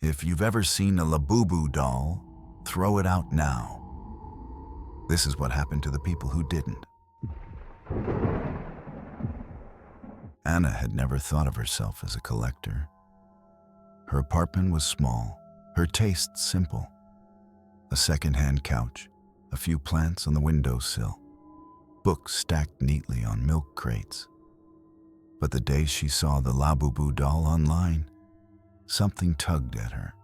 If you've ever seen a Labubu doll, throw it out now. This is what happened to the people who didn't. Anna had never thought of herself as a collector. Her apartment was small, her tastes simple. A second-hand couch, a few plants on the windowsill, books stacked neatly on milk crates. But the day she saw the Labubu doll online, something tugged at her.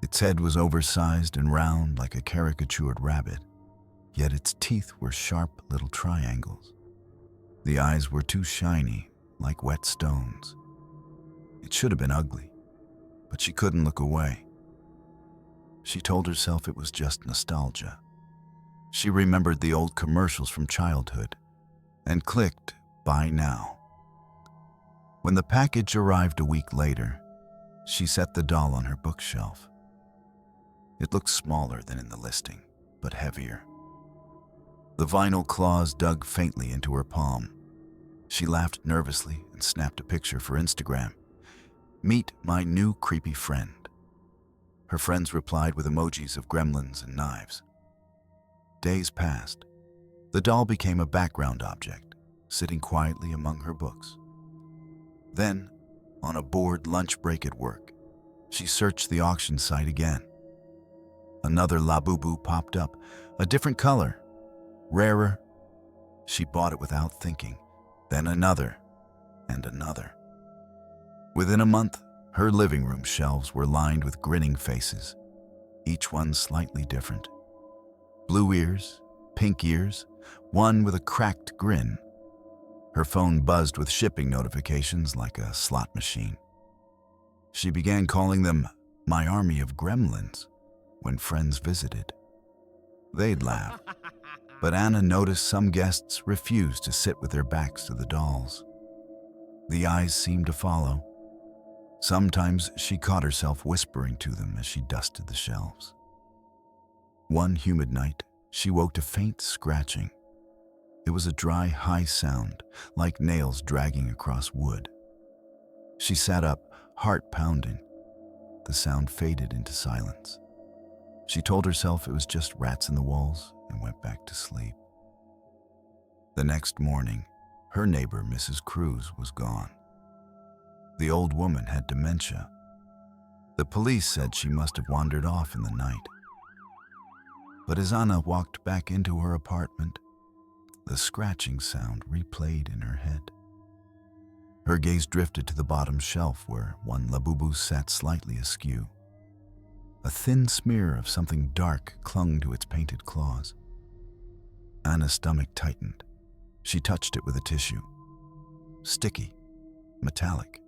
Its head was oversized and round like a caricatured rabbit, yet its teeth were sharp little triangles. The eyes were too shiny, like wet stones. It should have been ugly, but she couldn't look away. She told herself it was just nostalgia. She remembered the old commercials from childhood and clicked buy now. When the package arrived a week later, she set the doll on her bookshelf. It looked smaller than in the listing, but heavier. The vinyl claws dug faintly into her palm. She laughed nervously and snapped a picture for Instagram. "Meet my new creepy friend." Her friends replied with emojis of gremlins and knives. Days passed. The doll became a background object, sitting quietly among her books. Then, on a bored lunch break at work, she searched the auction site again. Another Labubu popped up, a different color, rarer. She bought it without thinking, then another and another. Within a month, her living room shelves were lined with grinning faces, each one slightly different. Blue ears, pink ears, one with a cracked grin. Her phone buzzed with shipping notifications like a slot machine. She began calling them my army of gremlins when friends visited. They'd laugh, but Anna noticed some guests refused to sit with their backs to the dolls. The eyes seemed to follow. Sometimes she caught herself whispering to them as she dusted the shelves. One humid night, she woke to faint scratching. It was a dry, high sound, like nails dragging across wood. She sat up, heart pounding. The sound faded into silence. She told herself it was just rats in the walls and went back to sleep. The next morning, her neighbor, Mrs. Cruz, was gone. The old woman had dementia. The police said she must have wandered off in the night. But as Anna walked back into her apartment, the scratching sound replayed in her head. Her gaze drifted to the bottom shelf where one Labubu sat slightly askew. A thin smear of something dark clung to its painted claws. Anna's stomach tightened. She touched it with a tissue. Sticky, metallic.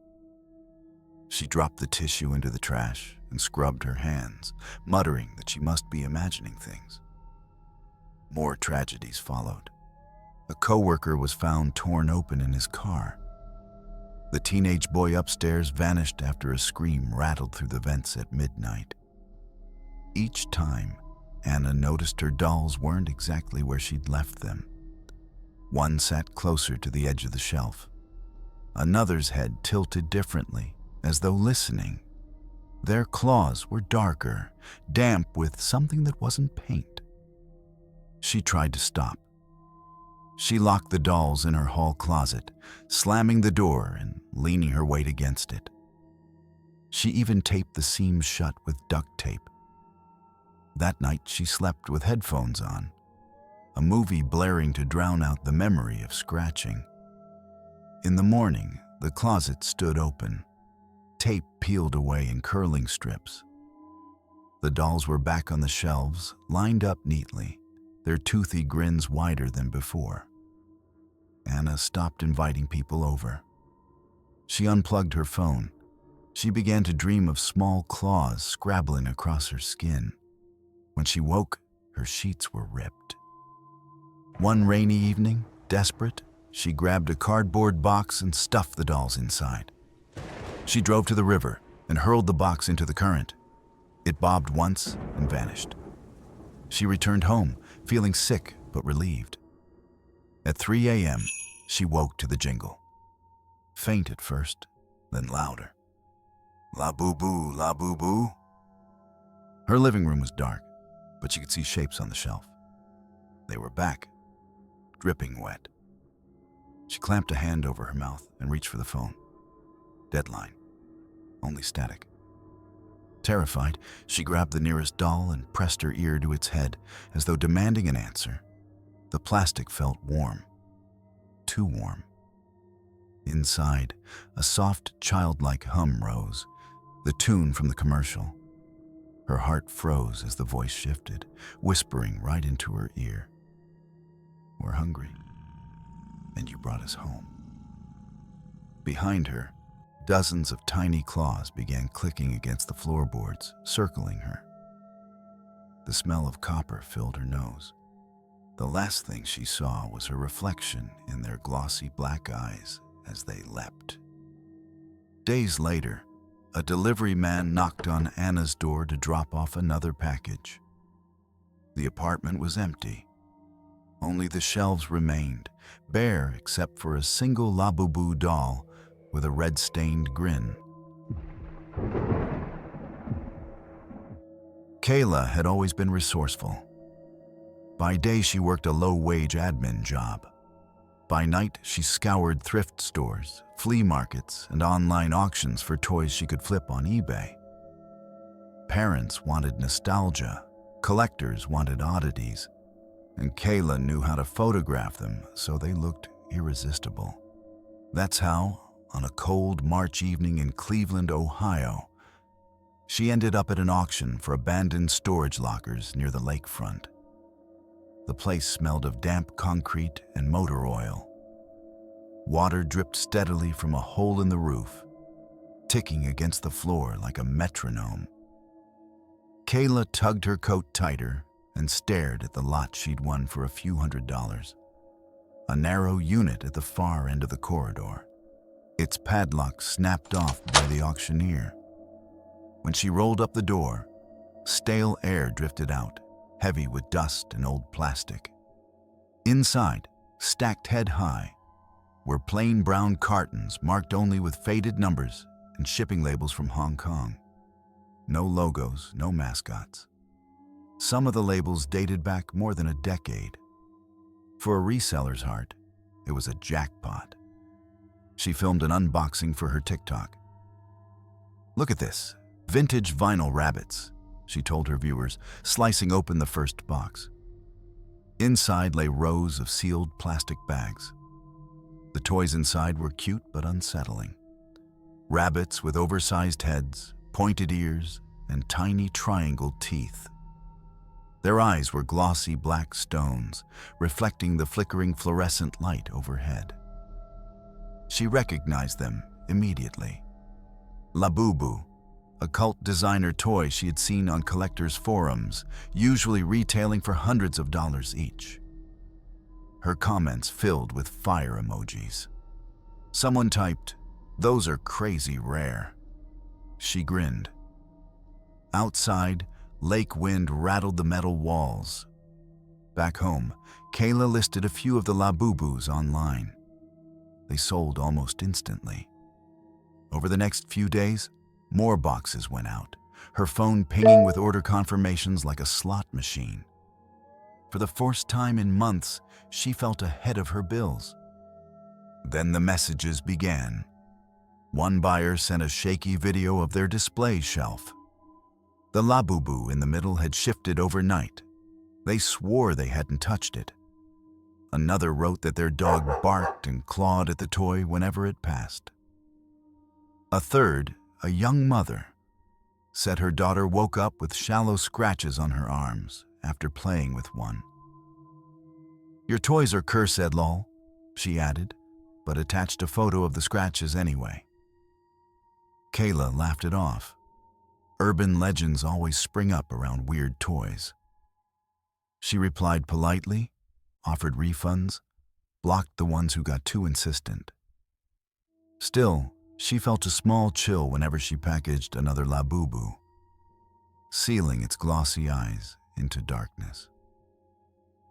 She dropped the tissue into the trash and scrubbed her hands, muttering that she must be imagining things. More tragedies followed. A coworker was found torn open in his car. The teenage boy upstairs vanished after a scream rattled through the vents at midnight. Each time, Anna noticed her dolls weren't exactly where she'd left them. One sat closer to the edge of the shelf. Another's head tilted differently, as though listening. Their claws were darker, damp with something that wasn't paint. She tried to stop. She locked the dolls in her hall closet, slamming the door and leaning her weight against it. She even taped the seams shut with duct tape. That night she slept with headphones on, a movie blaring to drown out the memory of scratching. In the morning, the closet stood open, tape peeled away in curling strips. The dolls were back on the shelves, lined up neatly, their toothy grins wider than before. Anna stopped inviting people over. She unplugged her phone. She began to dream of small claws scrabbling across her skin. When she woke, her sheets were ripped. One rainy evening, desperate, she grabbed a cardboard box and stuffed the dolls inside. She drove to the river and hurled the box into the current. It bobbed once and vanished. She returned home, feeling sick but relieved. At 3 a.m., she woke to the jingle. Faint at first, then louder. Labubu, Labubu. Her living room was dark, but she could see shapes on the shelf. They were back, dripping wet. She clamped a hand over her mouth and reached for the phone. Deadline. Only static. Terrified, she grabbed the nearest doll and pressed her ear to its head, as though demanding an answer. The plastic felt warm. Too warm. Inside, a soft, childlike hum rose, the tune from the commercial. Her heart froze as the voice shifted, whispering right into her ear. "We're hungry, and you brought us home." Behind her, dozens of tiny claws began clicking against the floorboards, circling her. The smell of copper filled her nose. The last thing she saw was her reflection in their glossy black eyes as they leapt. Days later, a delivery man knocked on Anna's door to drop off another package. The apartment was empty. Only the shelves remained, bare except for a single Labubu doll with a red-stained grin. Kayla had always been resourceful. By day, she worked a low-wage admin job. By night, she scoured thrift stores, flea markets, and online auctions for toys she could flip on eBay. Parents wanted nostalgia, collectors wanted oddities, and Kayla knew how to photograph them so they looked irresistible. That's how, on a cold March evening in Cleveland, Ohio, she ended up at an auction for abandoned storage lockers near the lakefront. The place smelled of damp concrete and motor oil. Water dripped steadily from a hole in the roof, ticking against the floor like a metronome. Kayla tugged her coat tighter and stared at the lot she'd won for a few $100s. A narrow unit at the far end of the corridor. Its padlock snapped off by the auctioneer. When she rolled up the door, stale air drifted out, heavy with dust and old plastic. Inside, stacked head high, were plain brown cartons marked only with faded numbers and shipping labels from Hong Kong. No logos, no mascots. Some of the labels dated back more than a decade. For a reseller's heart, it was a jackpot. She filmed an unboxing for her TikTok. "Look at this, vintage vinyl rabbits," she told her viewers, slicing open the first box. Inside lay rows of sealed plastic bags. The toys inside were cute but unsettling. Rabbits with oversized heads, pointed ears, and tiny triangle teeth. Their eyes were glossy black stones, reflecting the flickering fluorescent light overhead. She recognized them immediately. Labubu, a cult designer toy she had seen on collectors' forums, usually retailing for hundreds of dollars each. Her comments filled with fire emojis. Someone typed, "Those are crazy rare." She grinned. Outside, lake wind rattled the metal walls. Back home, Kayla listed a few of the Labubus online. They sold almost instantly. Over the next few days, more boxes went out, her phone pinging with order confirmations like a slot machine. For the first time in months, she felt ahead of her bills. Then the messages began. One buyer sent a shaky video of their display shelf. The Labubu in the middle had shifted overnight. They swore they hadn't touched it. Another wrote that their dog barked and clawed at the toy whenever it passed. A third, a young mother, said her daughter woke up with shallow scratches on her arms after playing with one. "Your toys are cursed, lol," she added, but attached a photo of the scratches anyway. Kayla laughed it off. Urban legends always spring up around weird toys. She replied politely, offered refunds, blocked the ones who got too insistent. Still, she felt a small chill whenever she packaged another Labubu, sealing its glossy eyes into darkness.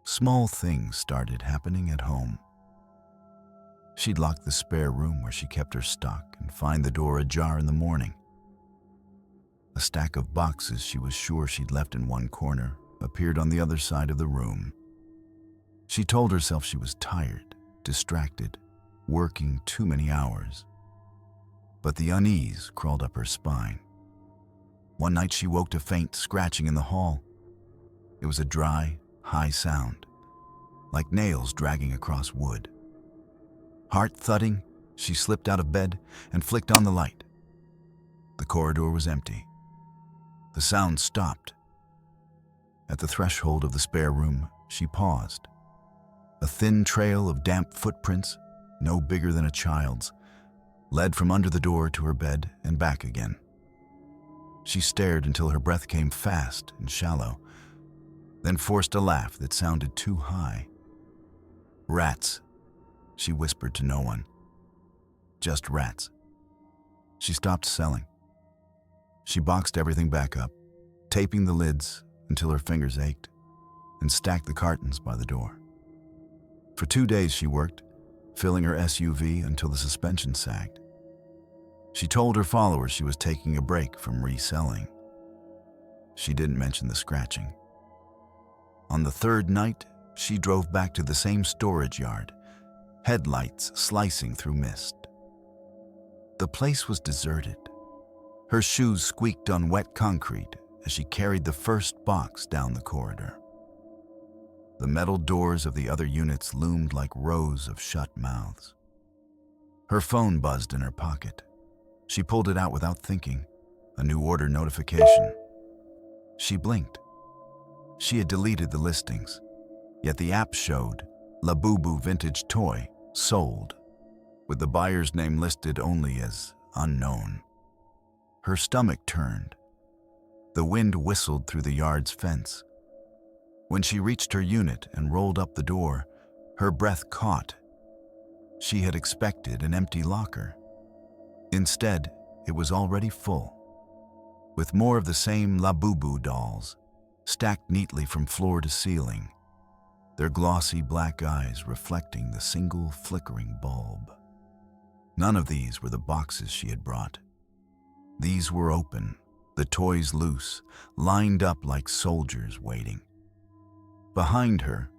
Small things started happening at home. She'd lock the spare room where she kept her stock and find the door ajar in the morning. A stack of boxes she was sure she'd left in one corner appeared on the other side of the room. She told herself she was tired, distracted, working too many hours. But the unease crawled up her spine. One night she woke to faint scratching in the hall. It was a dry, high sound, like nails dragging across wood. Heart thudding, she slipped out of bed and flicked on the light. The corridor was empty. The sound stopped. At the threshold of the spare room, she paused. A thin trail of damp footprints, no bigger than a child's, led from under the door to her bed and back again. She stared until her breath came fast and shallow, then forced a laugh that sounded too high. "Rats," she whispered to no one. "Just rats." She stopped selling. She boxed everything back up, taping the lids until her fingers ached, and stacked the cartons by the door. For 2 days she worked, filling her SUV until the suspension sagged. She told her followers she was taking a break from reselling. She didn't mention the scratching. On the third night, she drove back to the same storage yard, headlights slicing through mist. The place was deserted. Her shoes squeaked on wet concrete as she carried the first box down the corridor. The metal doors of the other units loomed like rows of shut mouths. Her phone buzzed in her pocket. She pulled it out without thinking, a new order notification. She blinked. She had deleted the listings, yet the app showed Labubu vintage toy sold, with the buyer's name listed only as unknown. Her stomach turned. The wind whistled through the yard's fence. When she reached her unit and rolled up the door, her breath caught. She had expected an empty locker. Instead, it was already full, with more of the same Labubu dolls, stacked neatly from floor to ceiling, their glossy black eyes reflecting the single flickering bulb. None of these were the boxes she had brought. These were open, the toys loose, lined up like soldiers waiting. Behind her,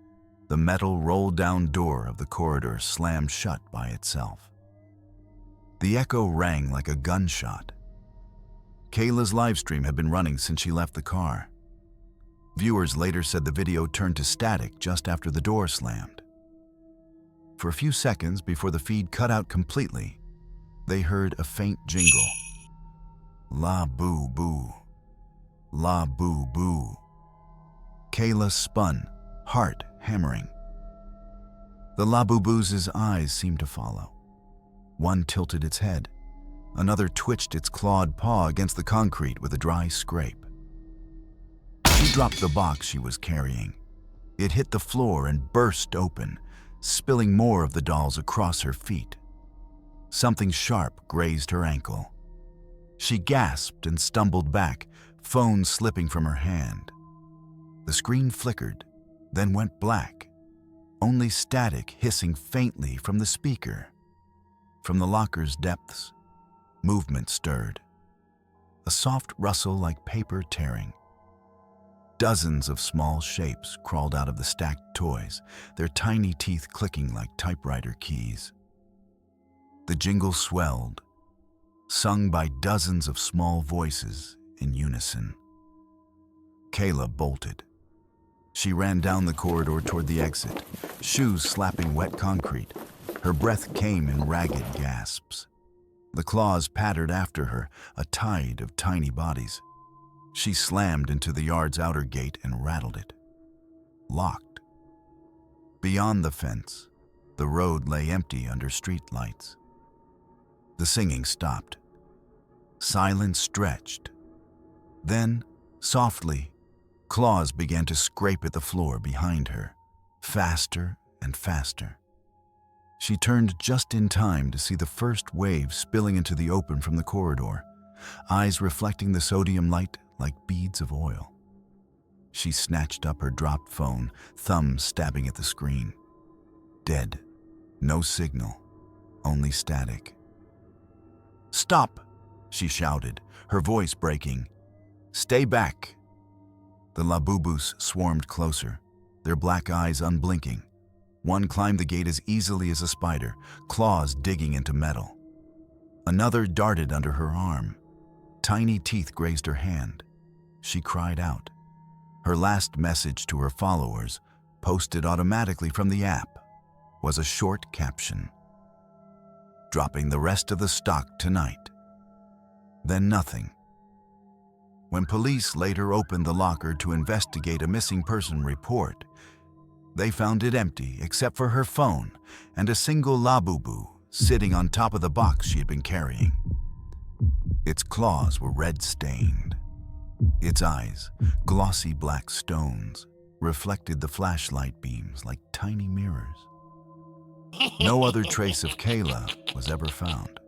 the metal roll-down door of the corridor slammed shut by itself. The echo rang like a gunshot. Kayla's livestream had been running since she left the car. Viewers later said the video turned to static just after the door slammed. For a few seconds before the feed cut out completely, they heard a faint jingle. Labubu, Labubu. Kayla spun, heart hammering. The Labubu's eyes seemed to follow. One tilted its head. Another twitched its clawed paw against the concrete with a dry scrape. She dropped the box she was carrying. It hit the floor and burst open, spilling more of the dolls across her feet. Something sharp grazed her ankle. She gasped and stumbled back, phone slipping from her hand. The screen flickered, then went black, only static hissing faintly from the speaker. From the locker's depths, movement stirred. A soft rustle like paper tearing. Dozens of small shapes crawled out of the stacked toys, their tiny teeth clicking like typewriter keys. The jingle swelled, sung by dozens of small voices in unison. Kayla bolted. She ran down the corridor toward the exit, shoes slapping wet concrete. Her breath came in ragged gasps. The claws pattered after her, a tide of tiny bodies. She slammed into the yard's outer gate and rattled it. Locked. Beyond the fence, the road lay empty under street lights. The singing stopped. Silence stretched. Then, softly, claws began to scrape at the floor behind her, faster and faster. She turned just in time to see the first wave spilling into the open from the corridor, eyes reflecting the sodium light like beads of oil. She snatched up her dropped phone, thumb stabbing at the screen. Dead. No signal. Only static. "Stop!" she shouted, her voice breaking. Stay back! The Labubus swarmed closer, their black eyes unblinking. One climbed the gate as easily as a spider, claws digging into metal. Another darted under her arm. Tiny teeth grazed her hand. She cried out. Her last message to her followers, posted automatically from the app, was a short caption. Dropping the rest of the stock tonight. Then nothing. When police later opened the locker to investigate a missing person report, they found it empty except for her phone and a single Labubu sitting on top of the box she had been carrying. Its claws were red-stained. Its eyes, glossy black stones, reflected the flashlight beams like tiny mirrors. No other trace of Kayla was ever found.